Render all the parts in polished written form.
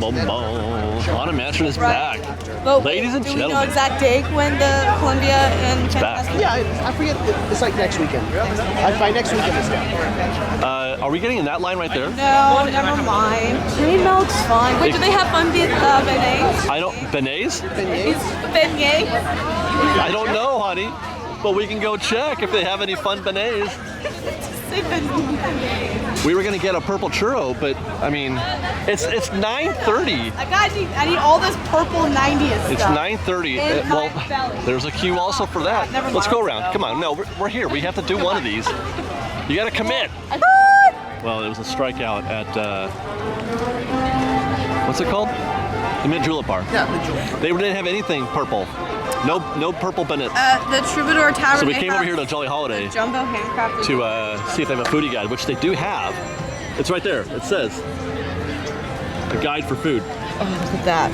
Haunted Mansion is back. But Ladies and do we know gentlemen. exact date when the Columbia and back. Fantastic? Yeah, I forget. It's like next weekend. By next weekend it's done. Are we getting in that line right there? No, never mind. Green milk's fine. Wait, do they have beignets? I don't. Beignets? Beignets? I don't know, honey. But we can go check if they have any fun beignets. Say beignets. We were gonna get a purple churro, but I mean, it's 9:30. I need all this purple 90s stuff. It's 9:30. In Well, my belly. there's a queue also for that. Never Let's mind. go around. Come on. No, we're here. We have to do one of these. You gotta commit. Well, it was a strikeout at what's it called? The Mint Julep Bar. Yeah, Mint Julep. They didn't have anything purple. No purple beignets. The Troubadour Tavern. So we they came have over here to Jolly Holiday Jumbo handcrafted. to see if they have a foodie guide, which they do have. It's right there. It says a guide for food. Oh, look at that.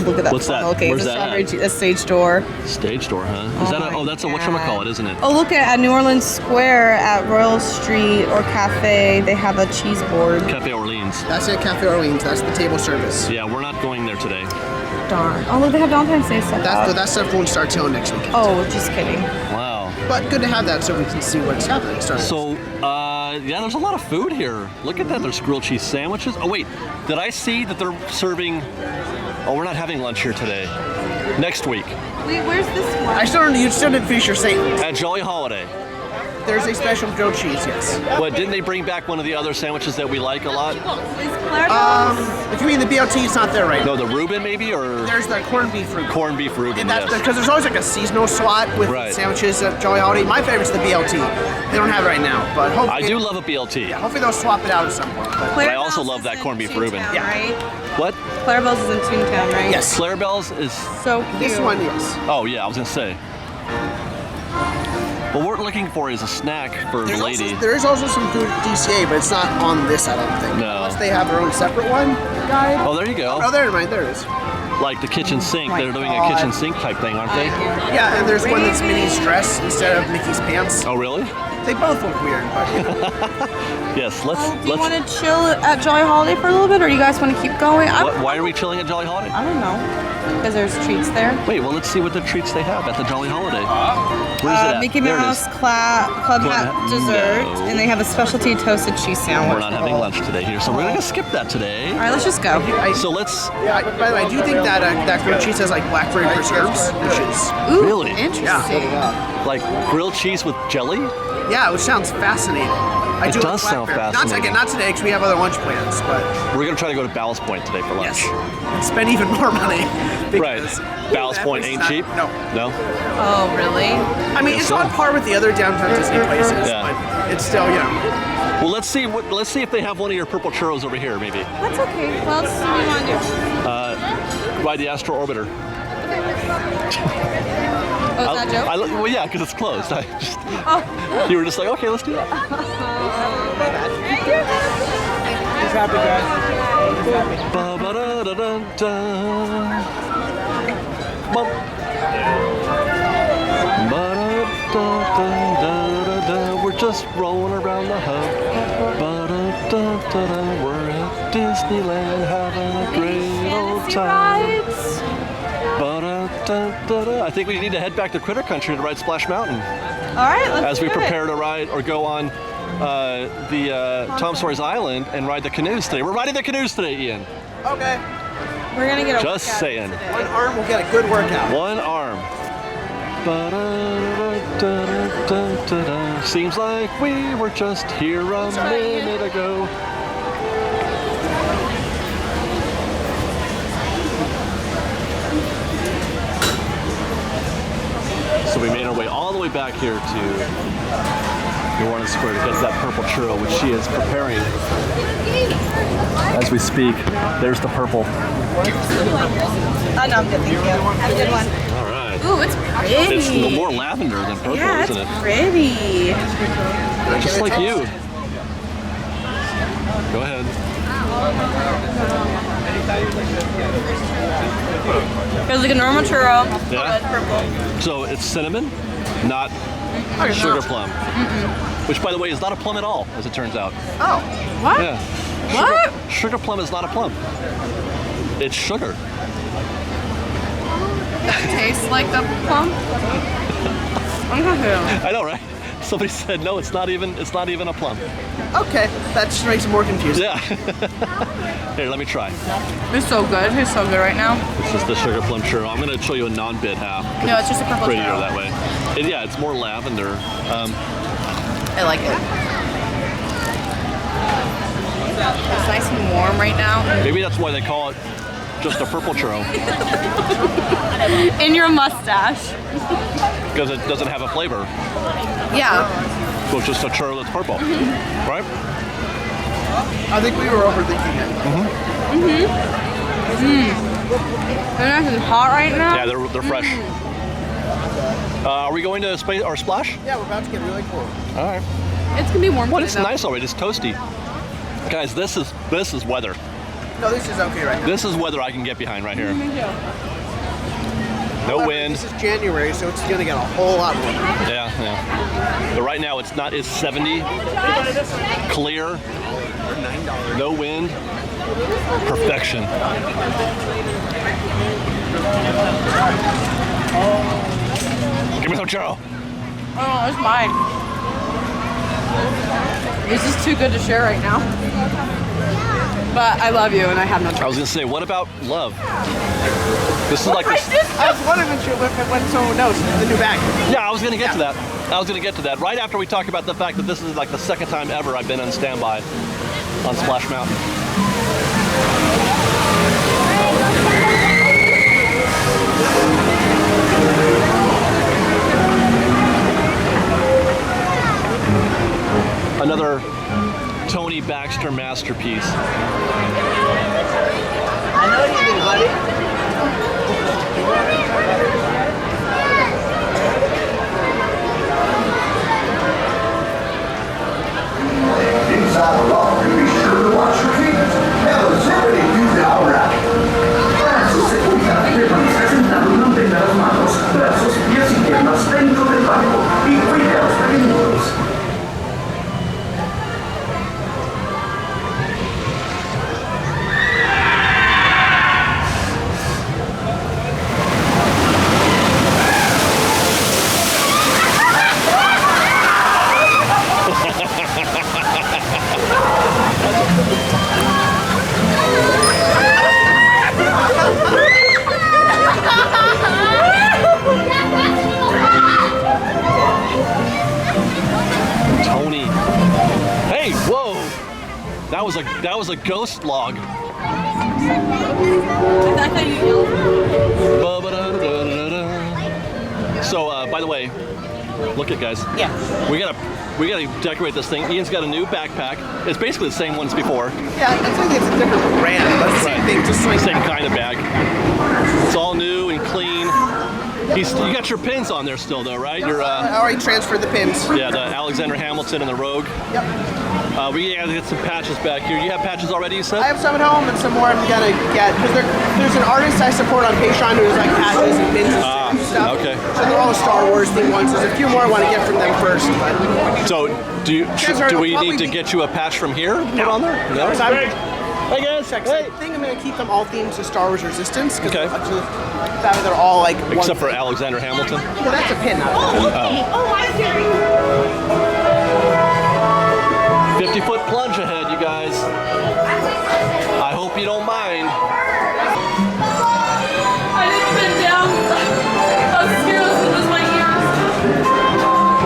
Look at that. What's that? Okay, Where's it's that at? a stage door. Stage door, huh? Is that my that's a God. whatchamacallit, isn't it? Oh, look at New Orleans Square at Royal Street or Cafe. They have a cheese board. Cafe Orleans. That's it, Cafe Orleans. That's the table service. Yeah, we're not going there today. Darn. Oh, look, they have Valentine's Day stuff. That stuff won't start till next weekend. Oh, just kidding. Wow. But good to have that so we can see what's happening. So, yeah, there's a lot of food here. Look at that. There's grilled cheese sandwiches. Oh, wait. Did I see that they're serving... Oh, we're not having lunch here today. Next week. Wait, where's this one? You still didn't finish your statement. At Jolly Holiday. There's a special grilled cheese, yes. What, didn't they bring back one of the other sandwiches that we like a lot? Is Claire If you mean the BLT, it's not there right now. No, the Reuben maybe, or There's the corned beef Reuben. corned beef Reuben, And that's yes. because there's always like a seasonal slot with Right. sandwiches at Jolly Holiday. My favorite's the BLT. They don't have it right now, but hopefully I do love a BLT. Yeah, hopefully they'll swap it out at some point. But I also love that corned beef Reuben. Yeah. Yeah. Right? What? Clarabelle's is in Toontown, right? yes, Clarabelle's is... So cute. this one, yes. Oh, yeah, I was going to say. What we're looking for is a snack for the lady. There is also some food at DCA, but it's not on this, I don't think. No. Unless they have their own separate one guide. Oh, there you go. Oh, never mind, there it is. Like the kitchen sink. my They're doing God. a kitchen sink type thing, aren't they? Yeah, and there's one that's Minnie's dress instead of Mickey's pants. Oh, really? They both look weird, but you know. Yes, Do you want to chill at Jolly Holiday for a little bit, or do you guys want to keep going? Why are we chilling at Jolly Holiday? I don't know. Because there's treats there. Wait, well, let's see what the treats they have at the Jolly Holiday. Where's it at? Mickey There it Mouse is. Club hat No. dessert, and they have a specialty toasted cheese sandwich. We're not having lunch today here, so we're going to skip that today. All right, let's just go. So let's... By the way, I do think that that grilled cheese has like blackberry preserves, which is Ooh, Really? interesting. Like grilled cheese with jelly? yeah, which sounds fascinating. It does sound fascinating. Not today, because we have other lunch plans, but We're going to try to go to Ballast Point today for lunch. yes, and spend even more money. Right. because Ballast that Point place is ain't not- cheap? No. No? Oh, really? I mean, Guess it's so. on par with the other downtown Disney places, Yeah. but it's still, you know. Well, let's see if they have one of your purple churros over here, maybe. That's okay. What else do you want to do? Ride the Astro Orbiter. Oh, is that a joke? Well, yeah, because it's closed. Oh. You were just like, okay, let's do that. He's happy, guys. Ba-ba-da-da-da-da. Bum. Ba-da-da-da-da-da-da. We're just rolling around the hub. Ba-da-da-da-da. We're at Disneyland having a great old time. Rides. Ba-da-da-da-da. I think we need to head back to Critter Country to ride Splash Mountain All right, let's as we do prepare it. to ride or go on the Tom Sawyer's Island and ride the canoes today. We're riding the canoes today, Ian. Okay. We're going to get a Just workout saying. today. One arm will get a good workout. One arm. Ba-da-da-da-da-da-da. Seems like we were just here a minute ago. So we made our way all the way back here to New Orleans Square to get that purple churro, which she is preparing as we speak. There's the purple. Oh, no, I'm good. Thank you. Have a good one. All right. Ooh, it's pretty. It's more lavender than purple, Yeah, isn't it's it? pretty. Just like you. Go ahead. It's like a normal churro, Yeah. but purple. So it's cinnamon, not Okay, Sugar plum. Which, by the way, is not a plum at all, as it turns out. Oh. What? Yeah. What? Sugar plum is not a plum. It's sugar. Tastes like the plum? I'm confused. I know, right? Somebody said no. It's not even a plum. Okay, that just makes it more confusing. Yeah. Here, let me try. It's so good. It tastes so good right now. This is the sugar plum churro. I'm gonna show you a non-bit half. No, it's just a purple Prettier churro. that way. And yeah, it's more lavender. I like it. It's nice and warm right now. Maybe that's why they call it just a purple churro, In your mustache. because it doesn't have a flavor. Yeah. So it's just a churro that's purple, right? I think we were overthinking it. They're nice and hot right now. Yeah, they're fresh. Are we going to space or splash? Yeah, we're about to get really cold. All right. It's gonna be warm. Well, today, it's though. nice already. It's toasty. Guys, this is weather. No, this is okay right now. This is weather I can get behind right here. Me too. No However, wind. This is January, so it's gonna get a whole lot warmer. Yeah, yeah. But right now it's 70, clear, no wind, perfection. Give me some churro. Oh, it's mine. This is too good to share right now. But I love you and I have no I choice. was gonna say, what about love? This is like this. I was wondering if when someone knows the new bag. Yeah, I was gonna get to that. I was gonna get to that right after we talk about the fact that this is like the second time ever I've been on standby on Splash Mountain. Another Tony Baxter masterpiece. I know you did, buddy. Inside the loft, be sure to watch your feet. Now, siempre dice ahora. Para su seguridad, permanezca sentado y mantenga las manos, brazos, pies y piernas dentro del banco y cuide a los pequeños. Tony. Hey, whoa! That was a ghost log. So, by the way, look at guys. Yeah. We gotta decorate this thing. Ian's got a new backpack. It's basically the same one as before. Yeah, I think it's a different brand, but it's the same thing, just like Same kind of bag. It's all new and clean. You got your pins on there still, though, right? Your I already transferred the pins. yeah, the Alexander Hamilton and the Rogue. Yep. We gotta get some patches back here. You have patches already, you said? I have some at home and some more I'm gonna get because there's an artist I support on Patreon who does like patches and pins and stuff. okay. So they're all Star Wars themed ones. There's a few more I want to get from them first. But So, do we probably need to be- get you a patch from here? Put on there? No. So I Hey guys. I think I'm gonna keep them all themed to Star Wars Resistance because Okay. they're all like one Except for thing. Alexander Hamilton. Well, that's a pin. Not a pin. 50-foot plunge ahead, you guys. I hope you don't mind. I didn't bend down. I was scared I was gonna lose my ears.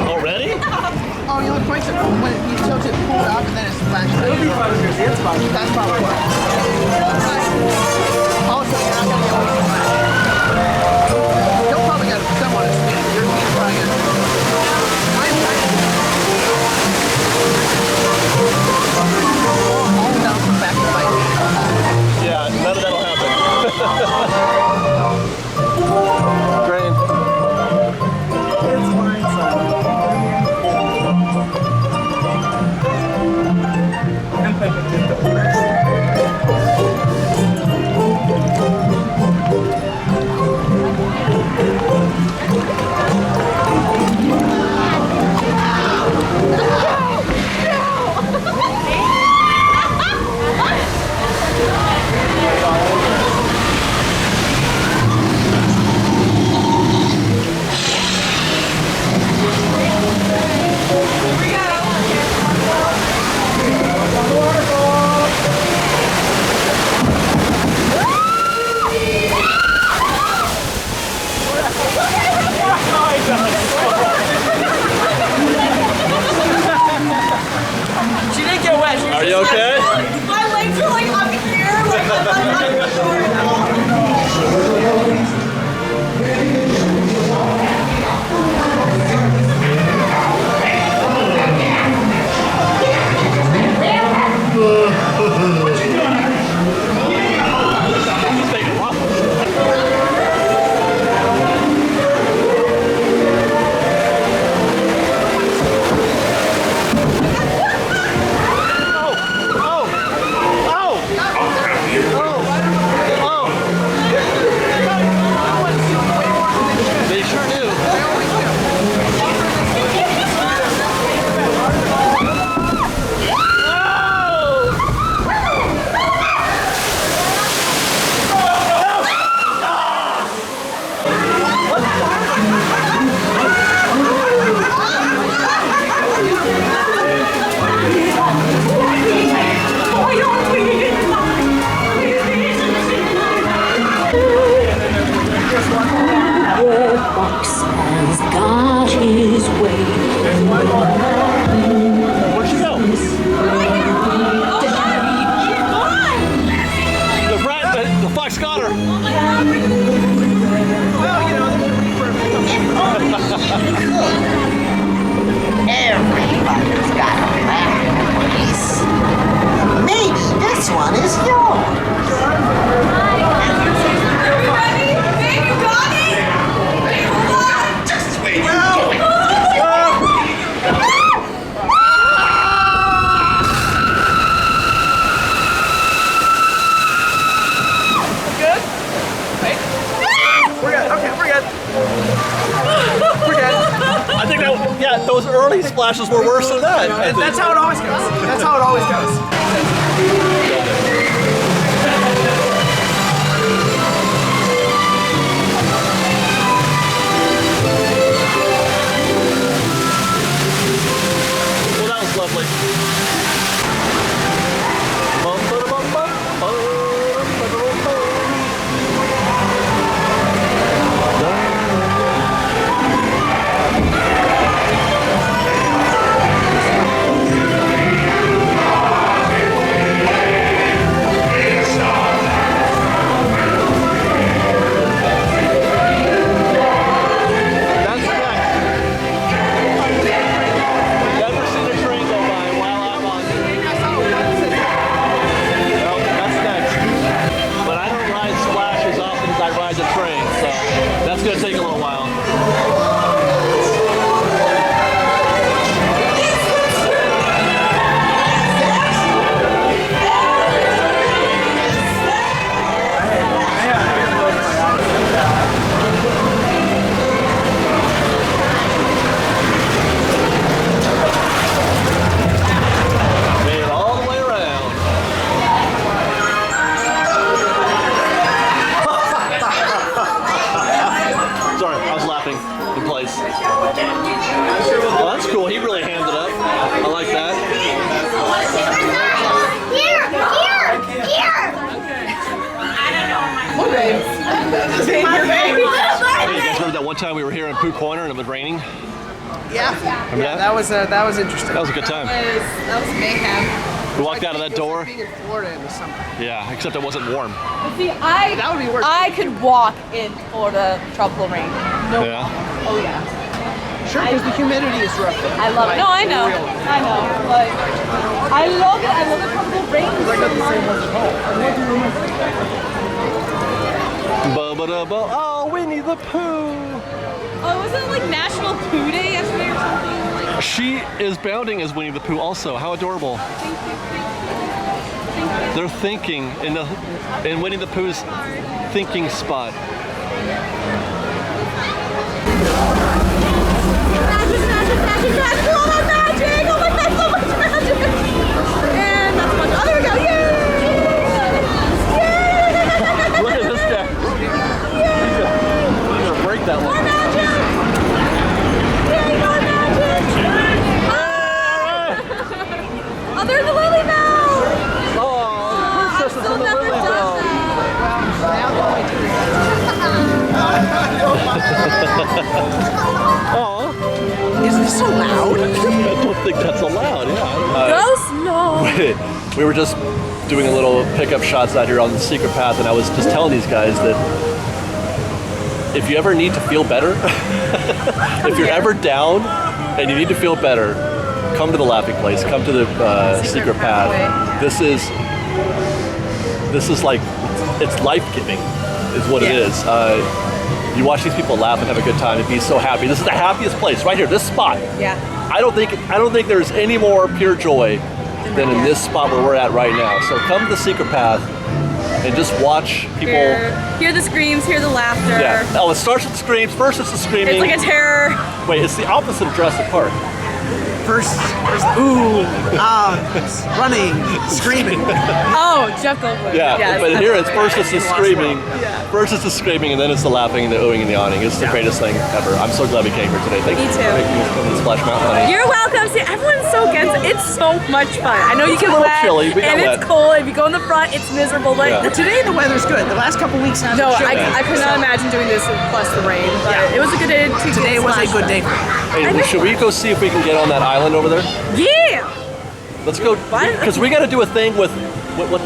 Already? Oh, you look twice when you tilt it, pull it up, and then it splashes. That's probably why. Also, you're not gonna get away from that. You'll probably get someone to spin. Your feet are probably gonna. All down from back to bite. Yeah, none of that'll happen. Drain. It's fine, She didn't get wet. Are you okay? My legs are like up here, like I'm short. They sure do. The fox has got his way. Where'd she go? The fox got her. Everybody's got a masterpiece. Maybe this one is yours. Just wait. We're good. Okay, we're good. We're good. I think that, yeah, those early splashes were worse than that. I think. That's how it always goes. That's how it always goes. Well, that was lovely. one time we were here in Pooh Corner and it was raining. Yeah. Remember that? That was interesting. That was a good time. That was mayhem. We walked out of that door. Being in Florida in the summer. Yeah, except it wasn't warm. See, That would be worse. I could walk in Florida tropical rain. No. Yeah. Oh yeah. Sure, because the humidity is rough. I love it. No, I know. I know. Like, I love it. I love the tropical rain so much. Oh, Winnie the Pooh. Oh, wasn't it like National Pooh Day yesterday or something? Like, She is bounding as Winnie the Pooh also. How adorable. They're thinking in Winnie the Pooh's thinking spot. Magic! Oh my magic! Oh my god, so much magic! And that's much. Oh, there we go! Yay! Yay! Look at this guy. He's gonna break that More one. magic! Yay, more magic! Ah! Oh, there's the Lily Bell! Oh, I've princess is still in the never Lily done Bell. Oh, Is this allowed? I don't think that's allowed. Yeah. Go slow! We were just doing a little pickup shots out here on the secret path, and I was just telling these guys that if you ever need to feel better, if you're ever down and you need to feel better, come to the laughing place. Come to the secret path. This is like, it's life-giving, is what it is. You watch these people laugh and have a good time and be so happy. This is the happiest place right here. This spot. Yeah. I don't think there's any more pure joy than in this spot where we're at right now. So come to the secret path and just watch people. Hear the screams, hear the laughter. Yeah. Oh, it starts with the screams. First, it's the screaming. It's like a terror. Wait, it's the opposite of Jurassic Park. First, running, screaming. Oh, Jeff Goldblum. Yeah. Yes, But here it's absolutely. first it's the screaming. First it's the screaming, and then it's the laughing and the oohing and the awning. It's the greatest thing ever. I'm so glad we came here today. Thank you Me for too. making us come to Splash Mountain, honey. You're welcome. See, everyone's so against it. It's so much fun. I know you get a little wet, chilly. We got and wet. it's cold. If you go in the front, it's miserable. But Yeah. Today the weather's good. The last couple weeks hasn't no, shown I could not imagine doing this plus the rain. But it was a good day to Today was a good day. Hey, should we go see if we can get on that island over there? Yeah. Let's go, because we got to do a thing with what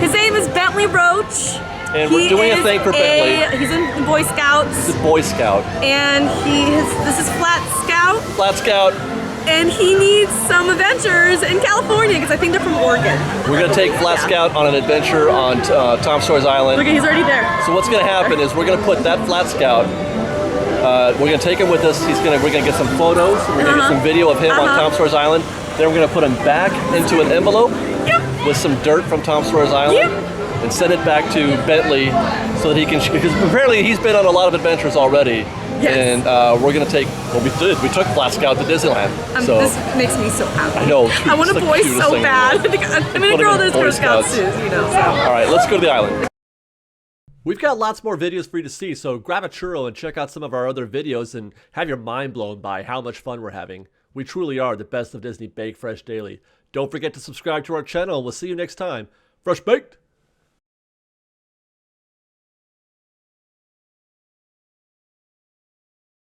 His name is Bentley Roach. and we're doing a thing for Bentley. He's in the Boy Scouts, This is Boy Scout. and this is Flat Scout, Flat Scout. and he needs some adventures in California because I think they're from Oregon. We're going to take Flat Scout on an adventure on Tom Sawyer's Island. Look, he's already there. So what's going to happen is we're going to put that Flat Scout, we're going to take him with us. We're going to get some photos. We're going to get some video of him on Tom Sawyer's Island. Then we're going to put him back into an envelope with some dirt from Tom Sawyer's Island and send it back to Bentley so that he can, because apparently he's been on a lot of adventures already. Yes. And we're going to take, well, we took Flat Scout to Disneyland. So This makes me so happy. I know. I want a It's the boy cutest so thing in the bad. world. I'm in a Put him girl in that's Boy Girl Scouts Scouts. too, you know. So. all right, let's go to the island. We've got lots more videos for you to see, so grab a churro and check out some of our other videos and have your mind blown by how much fun we're having. We truly are the best of Disney Bake Fresh Daily. Don't forget to subscribe to our channel. We'll see you next time. Fresh Baked!